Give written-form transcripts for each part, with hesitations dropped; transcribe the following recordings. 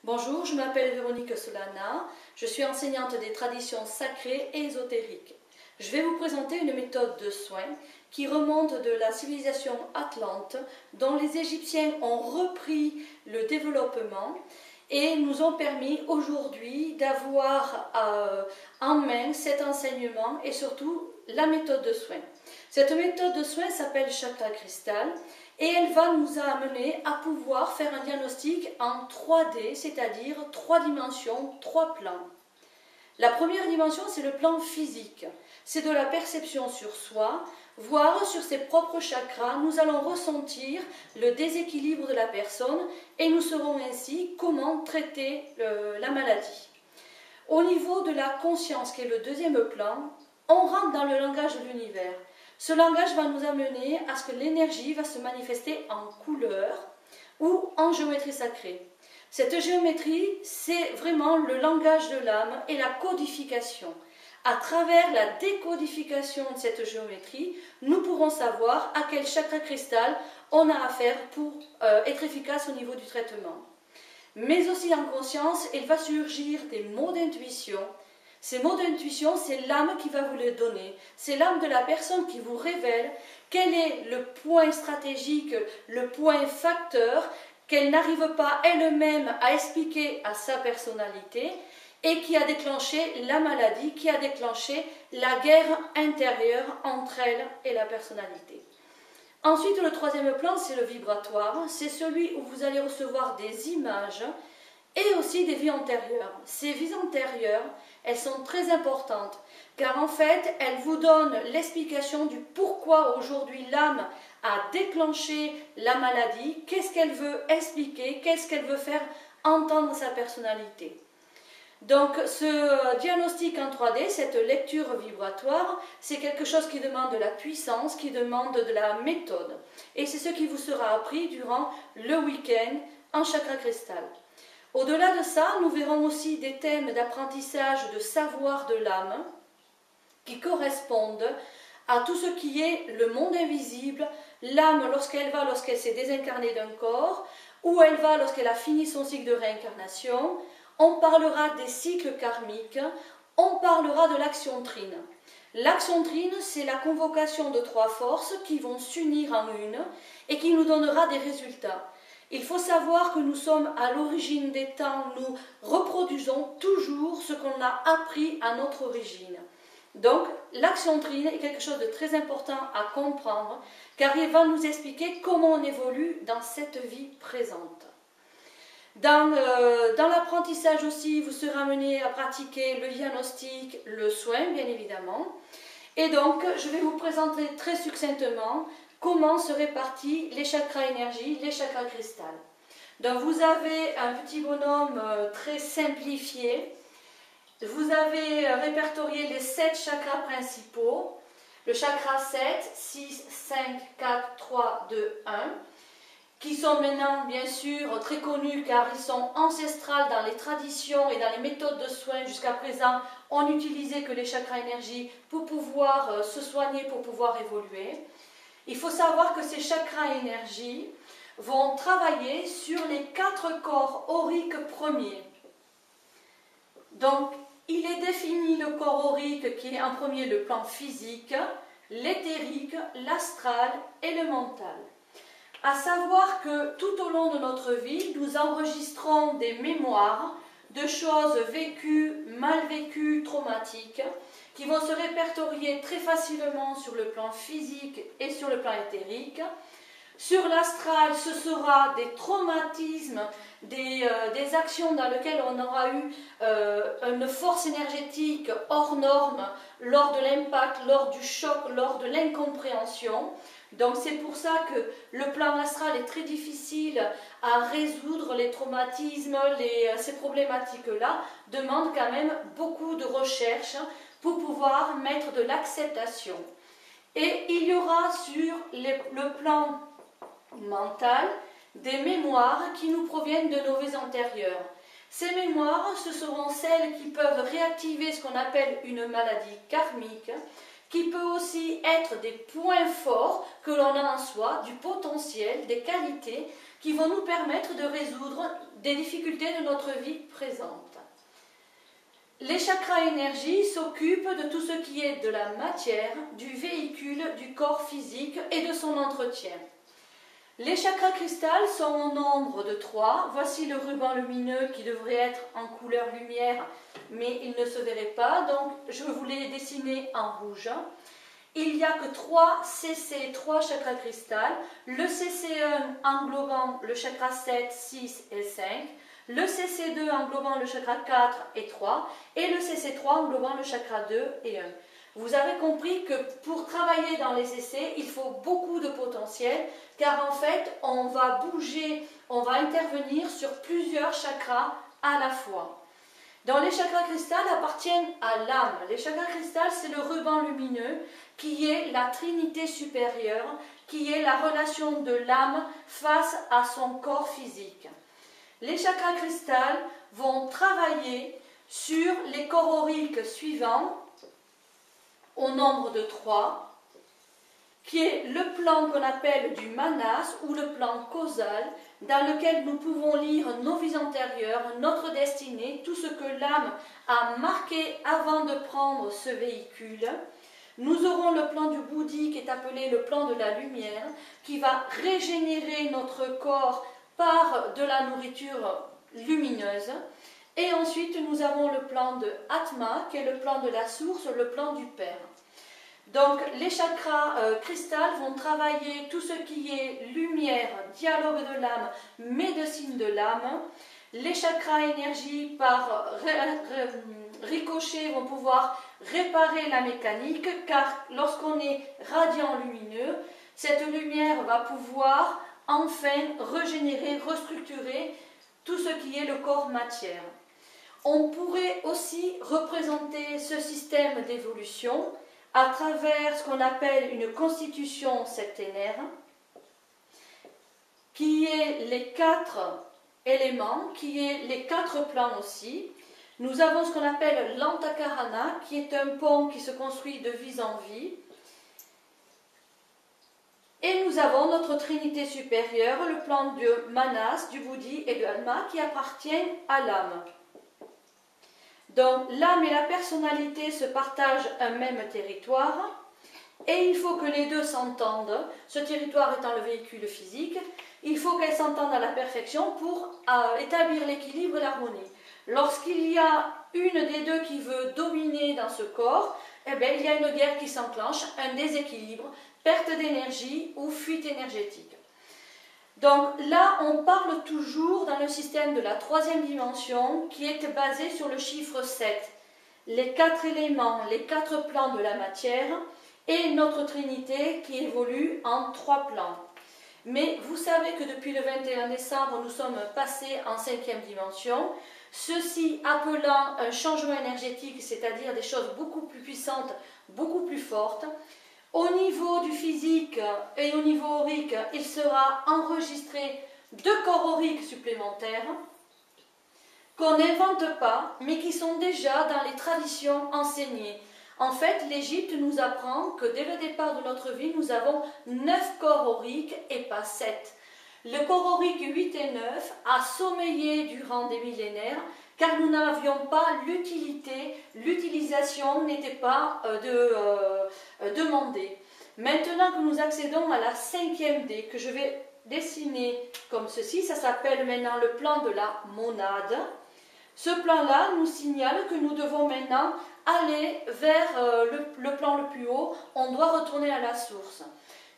Bonjour, je m'appelle Véronique Solana, je suis enseignante des traditions sacrées et ésotériques. Je vais vous présenter une méthode de soins qui remonte de la civilisation atlante, dont les Égyptiens ont repris le développement et nous ont permis aujourd'hui d'avoir en main cet enseignement et surtout la méthode de soins. Cette méthode de soins s'appelle Chakra Cristal et elle va nous amener à pouvoir faire un diagnostic en 3D, c'est-à-dire 3 dimensions, 3 plans. La première dimension, c'est le plan physique. C'est de la perception sur soi, voire sur ses propres chakras. Nous allons ressentir le déséquilibre de la personne et nous saurons ainsi comment traiter la maladie. Au niveau de la conscience, qui est le deuxième plan, on rentre dans le langage de l'univers. Ce langage va nous amener à ce que l'énergie va se manifester en couleur ou en géométrie sacrée. Cette géométrie, c'est vraiment le langage de l'âme et la codification. À travers la décodification de cette géométrie, nous pourrons savoir à quel chakra cristal on a affaire pour être efficace au niveau du traitement. Mais aussi en conscience, il va surgir des mots d'intuition. Ces mots d'intuition, c'est l'âme qui va vous les donner. C'est l'âme de la personne qui vous révèle quel est le point stratégique, le point facteur qu'elle n'arrive pas elle-même à expliquer à sa personnalité et qui a déclenché la maladie, qui a déclenché la guerre intérieure entre elle et la personnalité. Ensuite, le troisième plan, c'est le vibratoire. C'est celui où vous allez recevoir des images et aussi des vies antérieures. Ces vies antérieures, elles sont très importantes, car en fait, elles vous donnent l'explication du pourquoi aujourd'hui l'âme a déclenché la maladie, qu'est-ce qu'elle veut expliquer, qu'est-ce qu'elle veut faire entendre sa personnalité. Donc ce diagnostic en 3D, cette lecture vibratoire, c'est quelque chose qui demande de la puissance, qui demande de la méthode. Et c'est ce qui vous sera appris durant le week-end en chakra cristal. Au-delà de ça, nous verrons aussi des thèmes d'apprentissage de savoir de l'âme qui correspondent à tout ce qui est le monde invisible, l'âme lorsqu'elle s'est désincarnée d'un corps, où elle va lorsqu'elle a fini son cycle de réincarnation. On parlera des cycles karmiques, on parlera de l'axiontrine. L'axiontrine, c'est la convocation de 3 forces qui vont s'unir en une et qui nous donnera des résultats. Il faut savoir que nous sommes à l'origine des temps, nous reproduisons toujours ce qu'on a appris à notre origine. Donc, l'axiontrine est quelque chose de très important à comprendre, car il va nous expliquer comment on évolue dans cette vie présente. Dans l'apprentissage aussi, vous serez amené à pratiquer le diagnostic, le soin, bien évidemment. Et donc, je vais vous présenter très succinctement comment se répartissent les chakras énergie, les chakras cristal. Donc, vous avez un petit bonhomme très simplifié. Vous avez répertorié les 7 chakras principaux. Le chakra 7, 6, 5, 4, 3, 2, 1. Qui sont maintenant bien sûr très connus car ils sont ancestrales dans les traditions et dans les méthodes de soins. Jusqu'à présent, on n'utilisait que les chakras énergie pour pouvoir se soigner, pour pouvoir évoluer. Il faut savoir que ces chakras énergie vont travailler sur les 4 corps auriques premiers. Donc, il est défini le corps aurique qui est en premier le plan physique, l'éthérique, l'astral et le mental. À savoir que tout au long de notre vie, nous enregistrons des mémoires de choses vécues, mal vécues, traumatiques, qui vont se répertorier très facilement sur le plan physique et sur le plan éthérique. Sur l'astral, ce sera des traumatismes, des actions dans lesquelles on aura eu une force énergétique hors norme lors de l'impact, lors du choc, lors de l'incompréhension. Donc c'est pour ça que le plan astral est très difficile à résoudre. Les traumatismes, ces problématiques-là demandent quand même beaucoup de recherche pour pouvoir mettre de l'acceptation. Et il y aura sur le plan mental des mémoires qui nous proviennent de nos vies antérieures. Ces mémoires, ce seront celles qui peuvent réactiver ce qu'on appelle une maladie karmique, qui peut aussi être des points forts que l'on a en soi, du potentiel, des qualités qui vont nous permettre de résoudre des difficultés de notre vie présente. Les chakras énergie s'occupent de tout ce qui est de la matière, du véhicule, du corps physique et de son entretien. Les chakras cristal sont au nombre de 3. Voici le ruban lumineux qui devrait être en couleur lumière, mais il ne se verrait pas, donc je vous l'ai dessiné en rouge. Il n'y a que 3 CC, 3 chakras cristal, le CC1 englobant le chakra 7, 6 et 5, le CC2 englobant le chakra 4 et 3, et le CC3 englobant le chakra 2 et 1. Vous avez compris que pour travailler dans les essais, il faut beaucoup de potentiel, car en fait, on va bouger, on va intervenir sur plusieurs chakras à la fois. Donc les chakras cristal appartiennent à l'âme. Les chakras cristal, c'est le ruban lumineux qui est la trinité supérieure, qui est la relation de l'âme face à son corps physique. Les chakras cristal vont travailler sur les corps auriques suivants, au nombre de 3, qui est le plan qu'on appelle du manas ou le plan causal, dans lequel nous pouvons lire nos vies antérieures, notre destinée, tout ce que l'âme a marqué avant de prendre ce véhicule. Nous aurons le plan du bouddhi qui est appelé le plan de la lumière, qui va régénérer notre corps par de la nourriture lumineuse. Et ensuite, nous avons le plan de Atma, qui est le plan de la source, le plan du Père. Donc, les chakras cristal vont travailler tout ce qui est lumière, dialogue de l'âme, médecine de l'âme. Les chakras énergie, par ricochet, vont pouvoir réparer la mécanique, car lorsqu'on est radiant lumineux, cette lumière va pouvoir enfin régénérer, restructurer tout ce qui est le corps matière. On pourrait aussi représenter ce système d'évolution à travers ce qu'on appelle une constitution septénaire, qui est les 4 éléments, qui est les 4 plans aussi. Nous avons ce qu'on appelle l'Antakarana, qui est un pont qui se construit de vie en vie. Et nous avons notre trinité supérieure, le plan de Manas, du Bouddhi et de Atma, qui appartiennent à l'âme. Donc l'âme et la personnalité se partagent un même territoire et il faut que les deux s'entendent, ce territoire étant le véhicule physique, il faut qu'elles s'entendent à la perfection pour établir l'équilibre et l'harmonie. Lorsqu'il y a une des deux qui veut dominer dans ce corps, eh bien, il y a une guerre qui s'enclenche, un déséquilibre, perte d'énergie ou fuite énergétique. Donc là, on parle toujours dans le système de la 3e dimension qui est basé sur le chiffre 7. Les 4 éléments, les 4 plans de la matière et notre trinité qui évolue en 3 plans. Mais vous savez que depuis le 21 décembre, nous sommes passés en 5e dimension, ceci appelant un changement énergétique, c'est-à-dire des choses beaucoup plus puissantes, beaucoup plus fortes. Au niveau du physique et au niveau aurique, il sera enregistré 2 corps auriques supplémentaires qu'on n'invente pas, mais qui sont déjà dans les traditions enseignées. En fait, l'Égypte nous apprend que dès le départ de notre vie, nous avons 9 corps auriques et pas 7. Le corps aurique 8 et 9 a sommeillé durant des millénaires, car nous n'avions pas l'utilité, l'utilisation n'était pas demandée. Maintenant que nous accédons à la 5e D, que je vais dessiner comme ceci, ça s'appelle maintenant le plan de la monade. Ce plan-là nous signale que nous devons maintenant aller vers le plan le plus haut, on doit retourner à la source.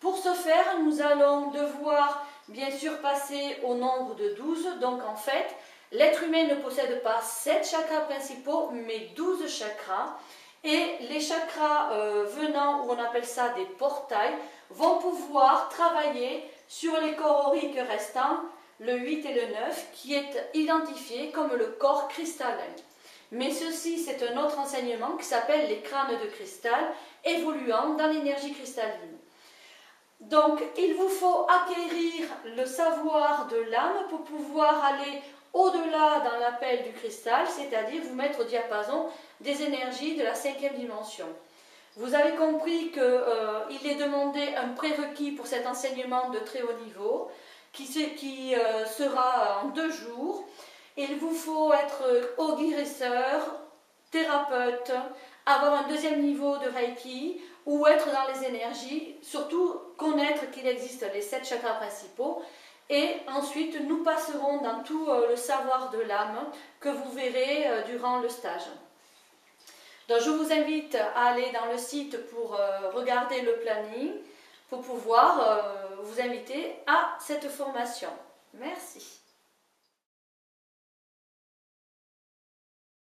Pour ce faire, nous allons devoir bien sûr passer au nombre de 12, donc en fait, l'être humain ne possède pas 7 chakras principaux, mais 12 chakras. Et les chakras venant, ou on appelle ça des portails, vont pouvoir travailler sur les corps auriques restants, le 8 et le 9, qui est identifié comme le corps cristallin. Mais ceci, c'est un autre enseignement qui s'appelle les crânes de cristal, évoluant dans l'énergie cristalline. Donc, il vous faut acquérir le savoir de l'âme pour pouvoir aller au-delà dans l'appel du cristal, c'est-à-dire vous mettre au diapason des énergies de la 5e dimension. Vous avez compris qu'il est demandé un prérequis pour cet enseignement de très haut niveau qui sera en 2 jours. Il vous faut être eau guérisseur, thérapeute, avoir un 2e niveau de Reiki ou être dans les énergies, surtout connaître qu'il existe les 7 chakras principaux. Et ensuite, nous passerons dans tout le savoir de l'âme que vous verrez durant le stage. Donc, je vous invite à aller dans le site pour regarder le planning, pour pouvoir vous inviter à cette formation. Merci.